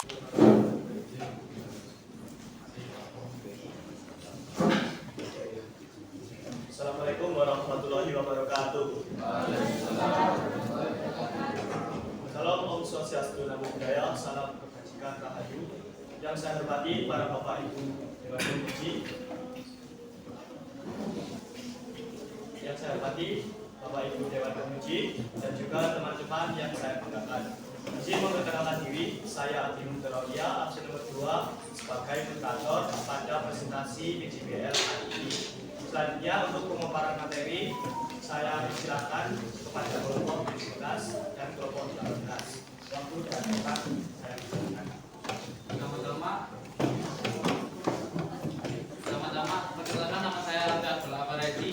Assalamualaikum warahmatullahi wabarakatuh. Salam Om Swastiastu, Namo Buddhaya, salam kebajikan rahayu. Yang saya hormati para Bapak Ibu Dewan Pembina, yang saya hormati Bapak Ibu Dewan Pembina dan juga teman-teman yang saya banggakan. Izin memperkenalkan diri, saya Adi Munterolia, absen nomor 2 sebagai moderator pada presentasi PJBL hari ini. Selanjutnya untuk pemaparan materi, saya silakan kepada kelompok 17 dan kelompok 18. Waktu dan tempat saya silakan. Pertama-tama perkenalkan, nama saya Randa Abdul Aparedi,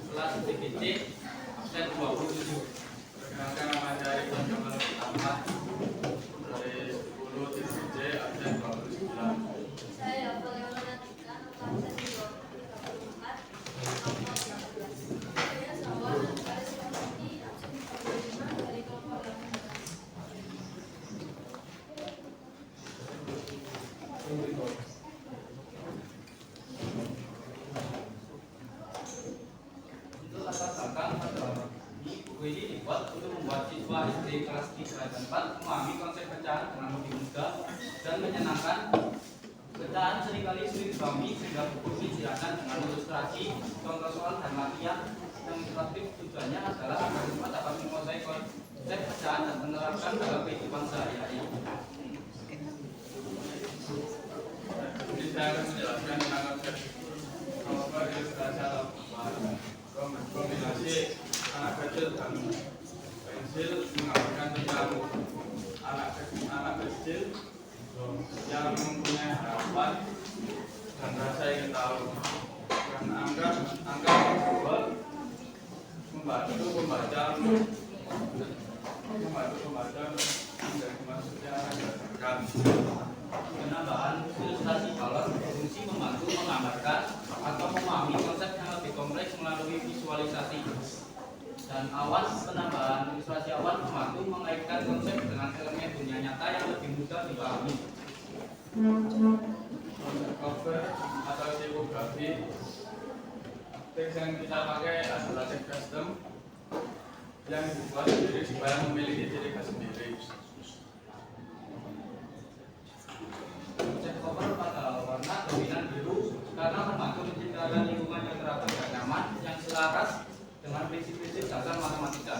kelas DPC absen 27. Perkenalkan, nama saya Iwan Jamal Ahmad dari 10 DPC absen 29. Saya Bagaimana Tika, absen 24. Saya Sawan Aris Ramadi, absen 45 dari kelompok 18. Untuk latar belakang pada buku ini dibuat untuk membuat siswa SD kelas 3 dan 4 memahami konsep pecahan dengan lebih mudah dan menyenangkan. Pecahan seringkali sulit dipahami sehingga buku ini disiapkan dengan ilustrasi, contoh soal dan latihan yang interaktif. Tujuannya adalah agar siswa dapat menguasai konsep pecahan dan menerapkan dalam kehidupan sehari-hari. Jadi saya akan menjelaskan tentang konsep kelompok ilustrasi atau kombinasi anak kecil dan pensil menggambarkan tentang anak kecil yang mempunyai harapan dan rasa ingin tahu, dan angka tersebut membantu pembaca menjadi maksudnya berdasarkan. Penambahan ilustrasi balon berfungsi membantu menggambarkan atau memahami konsep yang lebih kompleks melalui visualisasi. Dan penambahan ilustrasi awan membantu mengaitkan konsep dengan elemen dunia nyata yang lebih mudah dipahami. Konsep cover atau tipografi, teks yang kita pakai adalah teks custom yang dibuat sendiri supaya memiliki ciri khas sendiri. Konsep cover pada warna dominan biru karena membantu menciptakan lingkungan yang rapi dan nyaman yang selaras dengan prinsip-prinsip dasar matematika.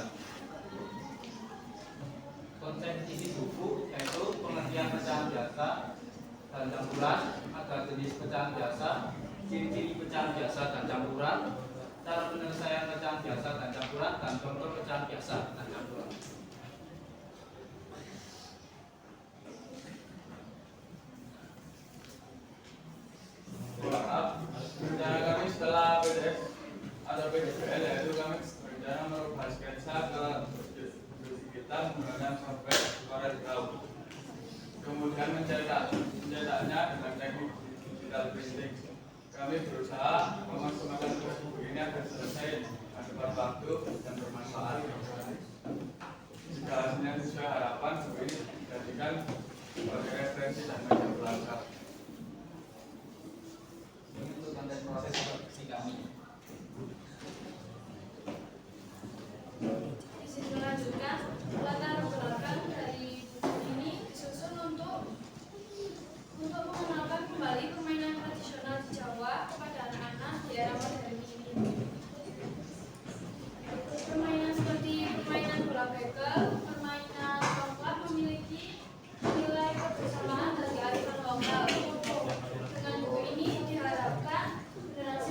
Konsep isi buku yaitu pengertian pecahan biasa dan campuran, ada jenis pecahan biasa, ciri-ciri pecahan biasa dan campuran, cara penyelesaian pecahan biasa dan campuran, dan contoh pecahan biasa dan campuran. Maaf, rencana kami setelah PDS atau PDBL yaitu kami berencana merubah sketsa ke kita menggunakan software Corel Draw. Kemudian mencetaknya dengan teknik digital printing. Kami berusaha memaksimalkan buku ini agar selesai tepat waktu dan bermanfaat. Jika hasilnya sesuai harapan, buku ini dijadikan sebagai referensi dan media belajar. Untuk konten proses produksi kami. Izin melanjutkan, latar belakang dari buku ini disusun untuk mengenalkan kembali permainan tradisional di Jawa kepada anak-anak di era modern ini. Permainan seperti permainan bola bekel, permainan coklat memiliki nilai kebersamaan dan kearifan lokal. Dengan buku ini diharapkan generasi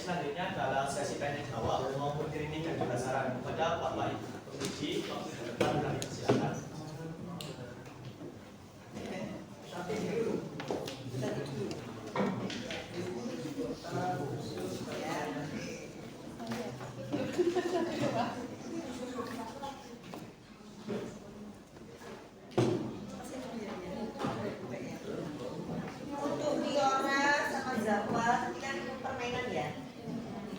selanjutnya adalah sesi tanya jawab maupun kritik dan juga saran kepada Bapak Ibu penguji. Kami persilakan. Untuk Biora sama Zawa ini kan permainan ya.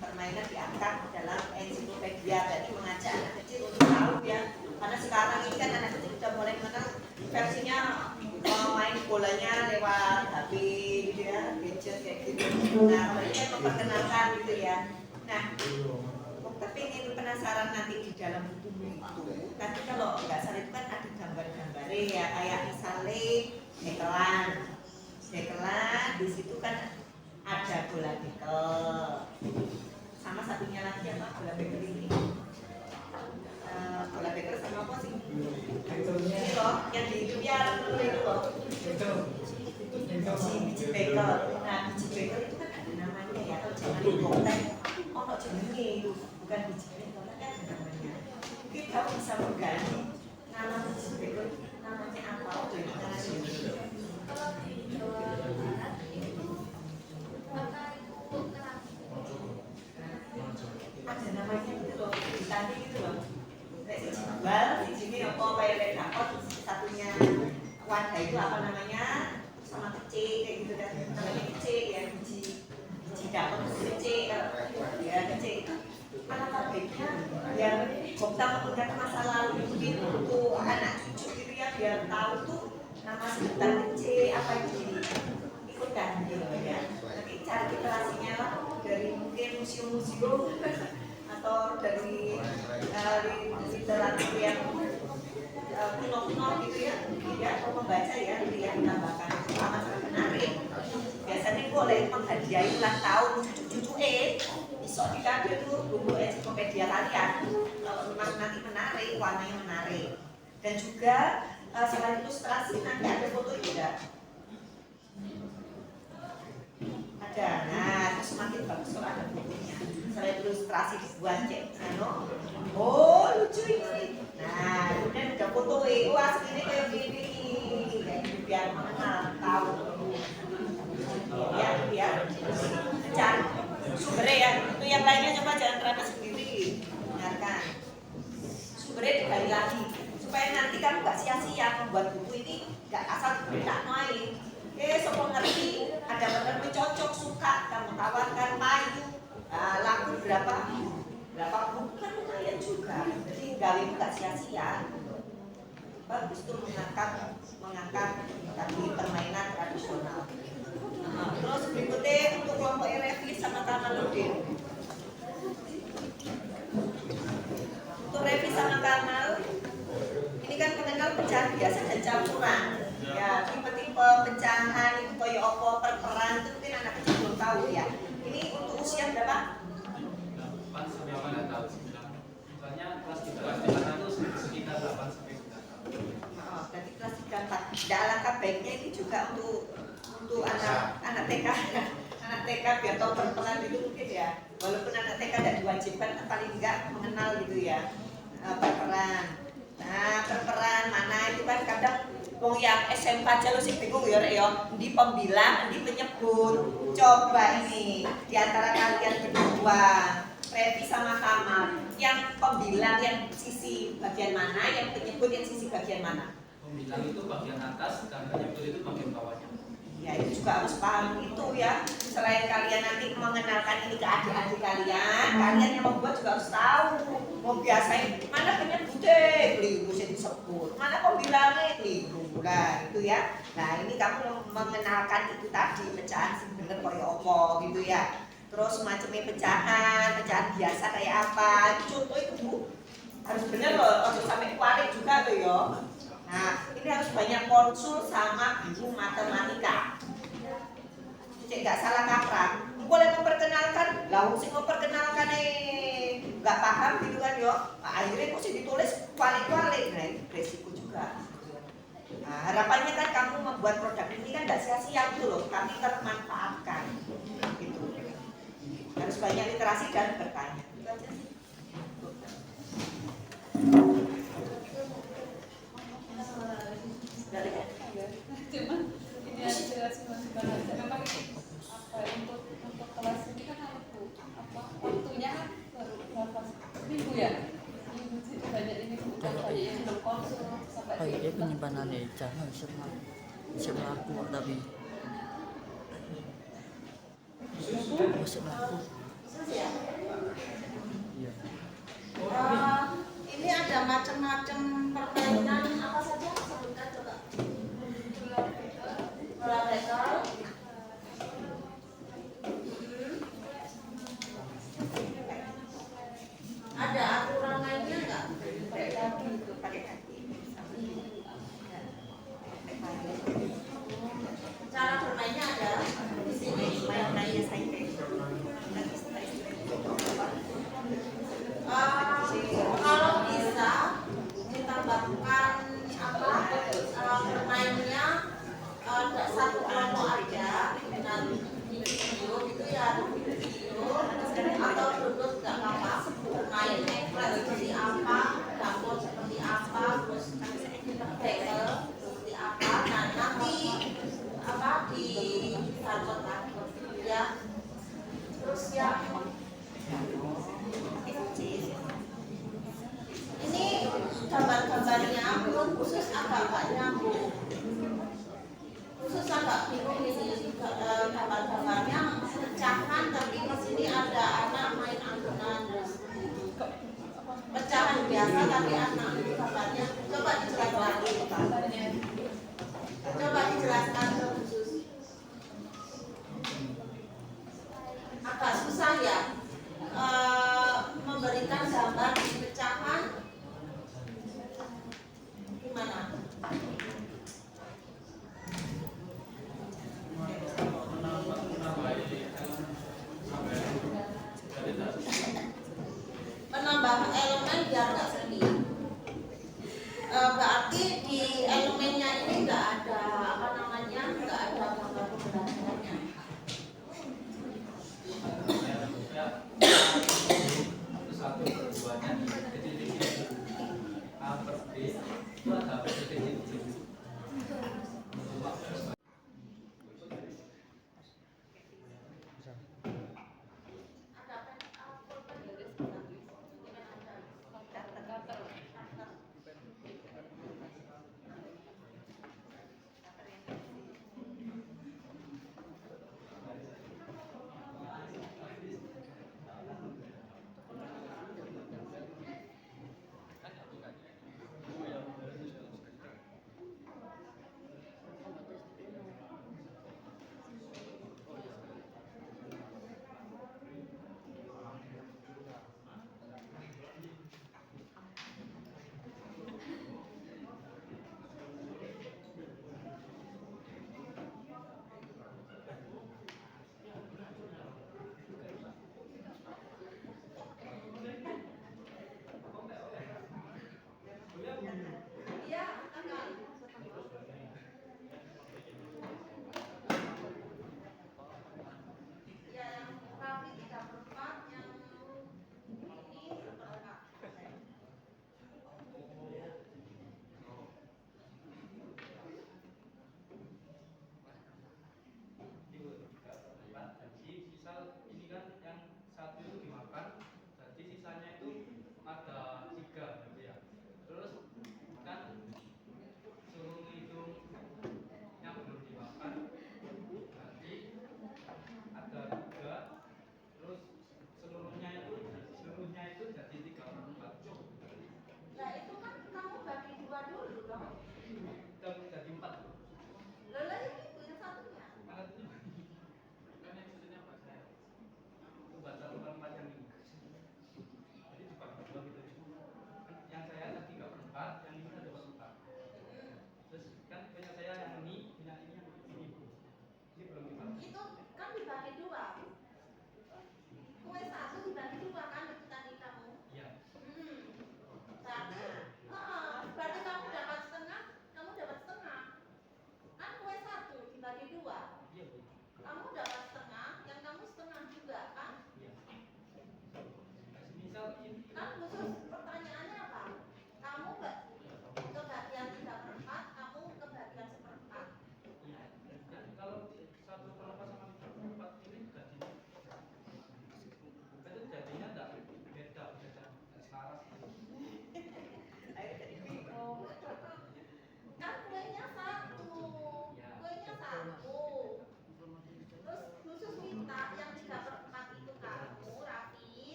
Permainan diangkat dalam ensiklopedia, berarti mengajak anak kecil untuk tahu ya. Karena sekarang ini kan anak kecil sudah mulai mengenal versinya main bolanya lewat HP gitu ya, gadget kayak gitu. Nah, kalau ini kan memperkenalkan gitu ya. Nah, tapi ingin penasaran nanti di dalam buku itu, nanti kalau nggak salah itu kan ada gambar-gambarnya ya, kayak misalnya dekelan, di situ kan ada bola bekel, sama satunya lagi apa bola bekel ini? Bola bekel sama apa sih? Ini loh, yang di itu ya dulu itu loh. Biji bekel. Nah, biji bekel itu kan ada namanya ya, kalau jangan dikontek, oh jenenge itu bukan biji bekel kan ada namanya. Mungkin kamu bisa mengganti nama biji bekel namanya apa? Oh, itu namanya. Kalau di Jawa Barat itu maka itu kerak. Ada namanya gitu loh, ditanding gitu loh. Nek si jambal, si sini apa kayak lek dapet satunya wadah itu apa namanya? Sama kecil kayak gitu kan. Namanya kecil ya, biji dapet kecil ya kecil itu alfabetnya yang Gopta mengingat masa lalu mungkin untuk anak cucu gitu ya biar tahu tuh nama sebutan kecil apa itu ikut kan gitu ya. Nanti cari literasinya lah dari mungkin museum-museum atau dari literatur yang kuno-kuno gitu ya, atau membaca ya, gitu ya, menambahkan sangat menarik. Biasanya boleh menghadiahi ulang tahun cucu-cucu besok dikasih tuh buku ensiklopedia kalian. Kalau memang nanti menarik, warnanya menarik. Dan juga selain ilustrasi nanti ada foto juga. Ada, nah itu semakin bagus kalau ada fotonya. Selain ilustrasi dibuat cek, oh lucu ini. Nah kemudian ada foto, oh aslinya kayak gini, biar mengenal tahu. Ya, cari sumbernya ya. Itu yang lainnya coba jangan terapis sendiri, dengarkan. Sumbernya digali lagi supaya nanti kamu nggak sia-sia membuat buku ini, nggak asal tidak main. Sopo ngerti, ada benar cocok, suka, kamu tawarkan payu, laku berapa buku kan lumayan juga. Jadi gawe nggak sia-sia. Bagus tuh mengangkat tadi permainan tradisional. Terus berikutnya untuk kelompok Revis sama Kamaludin. Untuk Revis sama Kamal, ini kan mengenal pecahan biasa dan campuran. Ya, tipe-tipe pecahan itu kayak apa, perperan itu mungkin anak kecil belum tahu ya. Ini untuk usia berapa? 8 sampai 9 tahun. Soalnya kelas 3 itu sekitar 8 sampai 9 tahun. Berarti kelas 3 4. Tidak alangkah baiknya ini juga untuk anak TK, anak TK biar tahu perperan itu mungkin ya. Walaupun anak TK tidak diwajibkan, paling enggak mengenal gitu ya perperan. Nah perperan mana itu kan kadang wong yang SMK aja lo sih bingung ya di pembilang, di penyebut. Coba ini di antara kalian berdua, Revi sama Kamal, yang pembilang yang sisi bagian mana, yang penyebut yang sisi bagian mana? Pembilang itu bagian atas dan penyebut itu bagian bawahnya. Ya itu juga harus paham itu ya. Selain kalian nanti mengenalkan ini ke adik-adik kalian yang membuat juga harus tahu. Mau biasain mana penyebutnya, keliru saya disebut. Mana pembilangnya, keliru. Nah itu ya. Nah ini kamu mengenalkan itu tadi pecahan sebenarnya kayak apa gitu ya. Terus macamnya pecahan biasa kayak apa. Contoh itu Bu harus benar loh, harus sampai kualik juga tuh ya. Nah, ini harus banyak konsul sama guru matematika. Cek nggak salah kaprah. Boleh memperkenalkan, lah sih memperkenalkan nggak paham gitu kan yo. Nah, akhirnya kok sih ditulis kualik-kualik, nah itu resiko juga. Nah, harapannya kan kamu membuat produk ini kan nggak sia-sia gitu loh, kami termanfaatkan. Gitu. Harus banyak banyak literasi dan bertanya. Itu aja sih. Cuman ini ada jelas sebenarnya memang apa untuk kelas ini kan waktunya kan baru berapa minggu ya, minggu sih banyak ini bukan banyak yang belum konsul sampai Kayaknya penyimpanannya jangan bisa melaku tapi bisa melaku. Ini ada macam-macam permainan apa saja sebutkan coba. Bola bekel. Ada aturan mainnya nggak? Pakai kaki itu, pakai kaki. Cara bermainnya ada di sini. Main-mainnya saya.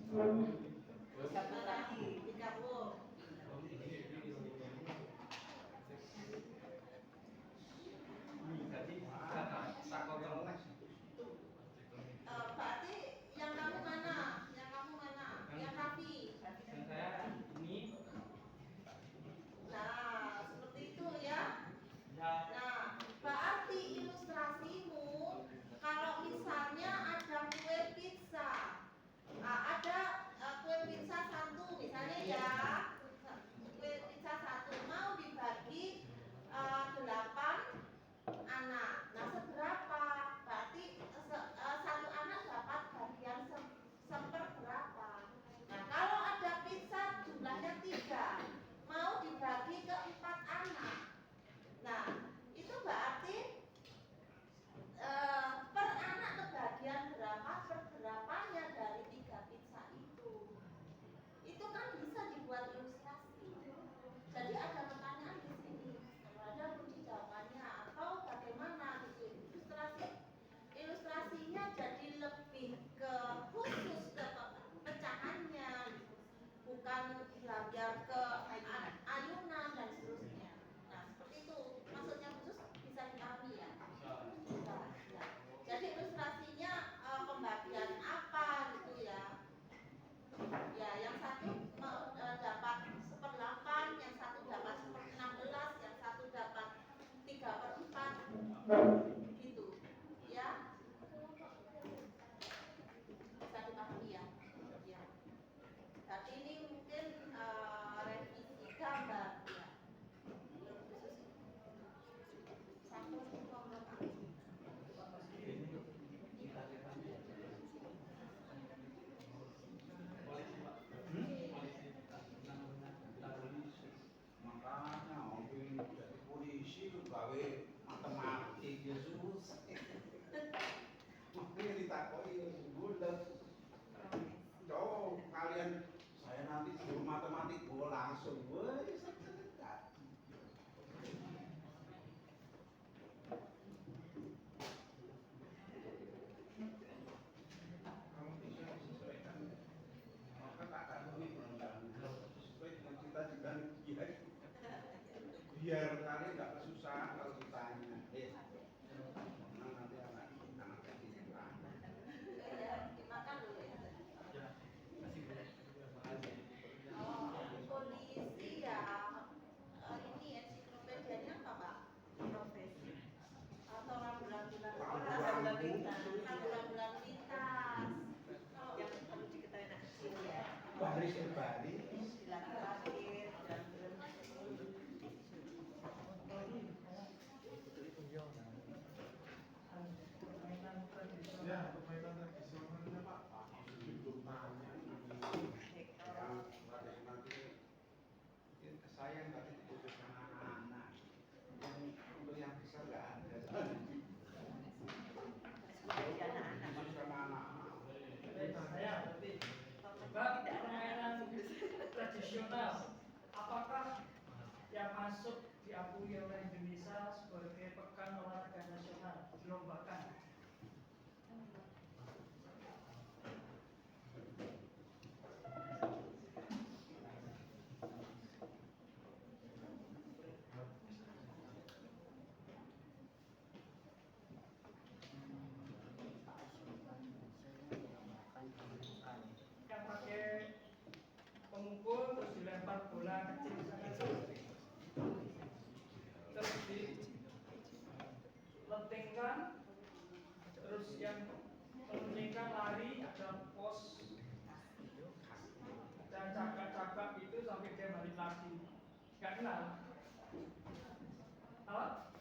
Satu lagi 30. Jadi tak kontrol. Berarti yang kamu mana? Yang kamu mana? Yang Raffi. Dan saya ini Nah, seperti itu ya. ya Nah, berarti ilustrasimu kalau misalnya ada kue pizza, ada kue pizza satu misalnya ya, kue pizza satu mau dibagi 8 anak. Nah, seberapa? Berarti satu anak dapat bagian seperberapa. Nah, kalau ada pizza jumlahnya 3 mau dibagi ke 4 anak. Nah, itu berarti per anak kebagian berapa perberapanya dari 3 pizza itu. Itu kan bisa dibuat ilustrasi. Jadi ada pertanyaan di sini. Kalau ada kunci jawabannya atau bagaimana gitu. Ilustrasinya jadi lebih ke khusus ke pecahannya, bukan belajar ke ayunan dan seterusnya. Nah, seperti itu maksudnya khusus bisa dipahami ya. Bisa, ya. Jadi ilustrasinya pembagian apa gitu ya. Ya, yang satu dapat 1/8, yang satu dapat 1/16, yang satu dapat 3/4 gitu. Ya. Bisa dipahami ya. Ya. Tapi ini mungkin revisi gambar ya. Satu nomor Makanya orang jadi polisi lu gawe matematik ya susah. Makanya ditakoi bulat. Coba kalian saya nanti suruh matematik gue langsung gue sedekat. Kamu bisa disesuaikan. Maka tak akan perundang sesuai dengan cita-cita dia. Biar kalian nggak kesusahan kalau ditanya. Nah, nanti anak kita ya, dimakan dulu ya. ya masih boleh. Terima kasih. Polisi ya, ini ensiklopedianya apa Pak? Profesi atau rambulan-bulan rambulan lintas yang perlu diketahui anak kecil ya. baris ke baris. Terakhir dan Ya, permainan tradisionalnya Pak. Hidup tanya ini yang nanti saya yang tadi dibutuhkan anak-anak yang untuk yang besar nggak ada. sebagai anak-anak. Dibutuhkan anak-anak. Saya berarti bab permainan tradisional, apakah yang masuk diakui oleh Indonesia sebagai pekan olahraga nasional dilombakan? Yang pakai pemukul terus dilempar bola kecil itu, terus dilentingkan, terus yang menunjukkan lari ada pos dan cakap-cakap itu sampai dia balik lagi. Gak kenal? Apa?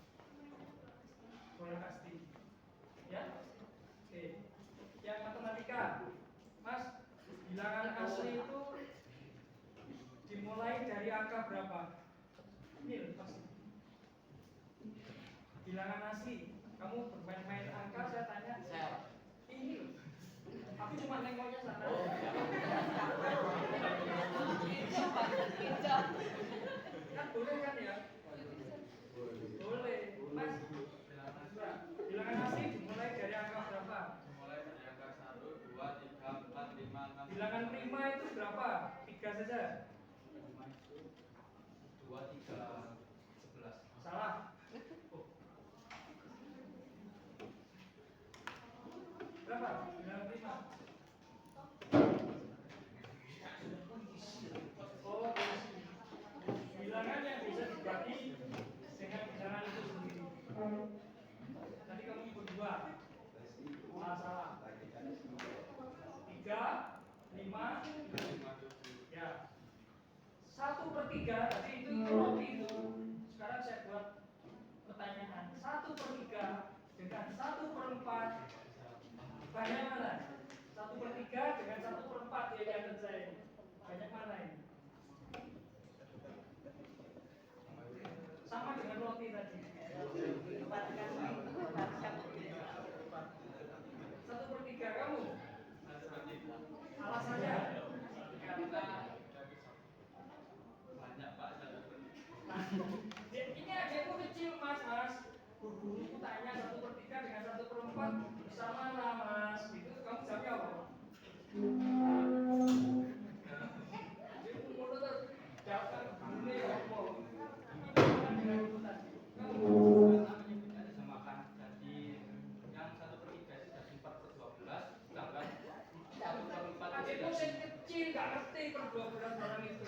Bola kasti. Ya? Oke. Yang matematika, Mas, bilangan asli itu dimulai dari angka berapa? Ini Mas. Bilangan asli, kamu bermain-main angka, saya tanya. Ini loh. Aku cuma nengoknya sana. Kan boleh kan ya? Boleh. Mas, bilangan asli dimulai dari angka berapa? Mulai dari angka 1, 2, 3, 4, 5, 6. Bilangan prima berapa? 95. Oh, bilangan yang bisa dibagi dengan bilangan itu sendiri. Tadi kamu ikut 2. Masalah 3, 5, ya 1/3 tadi itu roti itu. Sekarang saya buat pertanyaan 1/3 dengan 1/4 banyak mana? 1/3 dengan 1/4 ya lihat saya ini. Banyak mana ini? Sama dengan roti tadi. 1/3 kamu? Alasannya? Karena banyak Pak satu Ini adekku kecil mas. Guruku tanya 1/3 dengan 1/4 bisa mana mas? Itu kamu jawabnya apa? Menurut jawab ini apa? Dengan itu tadi. menyebutkan disamakan. Jadi yang 1/3 itu dari 4/12, sedangkan 1/4 Adekku yang kecil gak ngerti per 12 barang itu.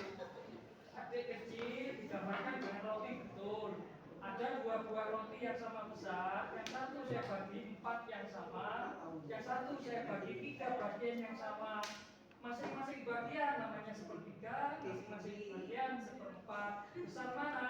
Adik kecil digambarkan dengan roti betul. Ada 2 buah roti yang sama besar, yang satu saya bagi 4 yang sama, yang satu saya bagi 3 bagian yang sama. Masing-masing bagian namanya 1/3, masing-masing bagian 1/4. Besar mana?